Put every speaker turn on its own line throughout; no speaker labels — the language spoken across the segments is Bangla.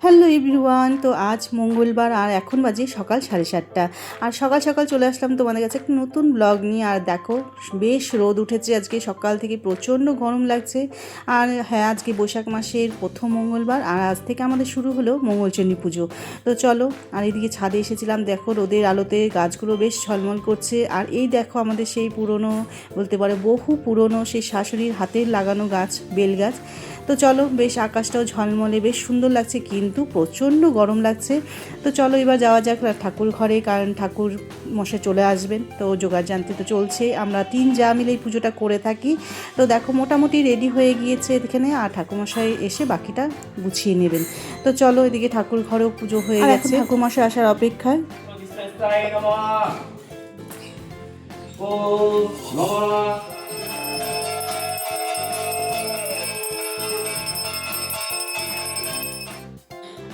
Hello everyone. তো আজ মঙ্গলবার আর এখন বাজে সকাল 7:30। আর সকাল সকাল চলে আসলাম তোমাদের কাছে একটা নতুন ব্লগ নিয়ে। আর দেখো বেশ রোদ উঠেছে আজকে, সকাল থেকে প্রচণ্ড গরম লাগছে। আর হ্যাঁ, আজকে বৈশাখ মাসের প্রথম মঙ্গলবার আর আজ থেকে আমাদের শুরু হলো মঙ্গলচণ্ডী পুজো। তো চলো, আর এইদিকে ছাদে এসেছিলাম, দেখো রোদের আলোতে গাছগুলো বেশ ঝলমল করছে। আর এই দেখো আমাদের সেই পুরনো, বলতে পারে বহু পুরনো সেই শাশুড়ির হাতের লাগানো গাছ, বেল গাছ। তো চলো, বেশ আকাশটাও ঝলমলে বেশ সুন্দর লাগছে, কিন্তু প্রচণ্ড গরম লাগছে। তো চলো এবার যাওয়া যাক ঠাকুর ঘরে, কারণ ঠাকুর মশাই চলে আসবেন। তো জোগাড় জানতে তো চলছে, আমরা 3 যা মিলে এই পুজোটা করে থাকি। তো দেখো মোটামুটি রেডি হয়ে গিয়েছে এখানে, আর ঠাকুরমশাই এসে বাকিটা গুছিয়ে নেবেন। তো চলো, এদিকে ঠাকুর ঘরেও পুজো হয়ে গেছে, ঠাকুরমশাই আসার অপেক্ষায়।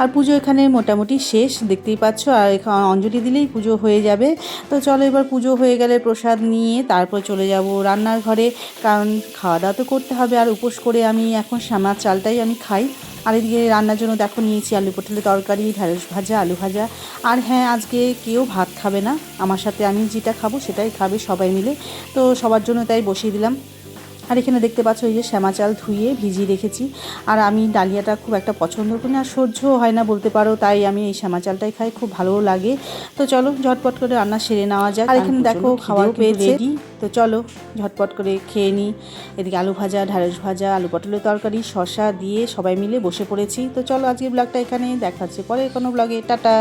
আর পুজো এখানে মোটামুটি শেষ, দেখতেই পাচ্ছ। আর এখানে অঞ্জলি দিলেই পুজো হয়ে যাবে। তো চলো এবার পুজো হয়ে গেলে প্রসাদ নিয়ে তারপর চলে যাব রান্নার ঘরে, কারণ খাওয়া দাওয়া তো করতে হবে। আর উপোস করে আমি এখন শ্যামার চালটাই আমি খাই। আর এদিকে রান্নার জন্য দেখো নিয়েছি আলু পটলের তরকারি, ঢ্যাঁড়স ভাজা, আলু ভাজা। আর হ্যাঁ, আজকে কেউ ভাত খাবে না, আমার সাথে আমি যেটা খাবো সেটাই খাবে সবাই মিলে। তো সবার জন্য তাই বসিয়ে দিলাম। আর এখানে দেখতে পাচ্ছ এই যে শ্যামা চাল ধুয়ে ভিজিয়ে রেখেছি। আর আমি ডালিয়াটা খুব একটা পছন্দ করি না, আর সহ্যও হয় না বলতে পারো, তাই আমি এই শ্যামা চালটাই খাই, খুব ভালোও লাগে। তো চলো ঝটপট করে রান্না সেরে নেওয়া যাক। আর এখানে দেখো খাওয়ার পেয়েছে রেডি। তো চলো ঝটপট করে খেয়ে নিই। এদিকে আলু ভাজা, ঢ্যাঁড়স ভাজা, আলু পটলের তরকারি, শসা দিয়ে সবাই মিলে বসে পড়েছি। তো চলো আজকের ব্লগটা এখানে, দেখা হচ্ছে পরে কোনো ব্লগে, টাটা।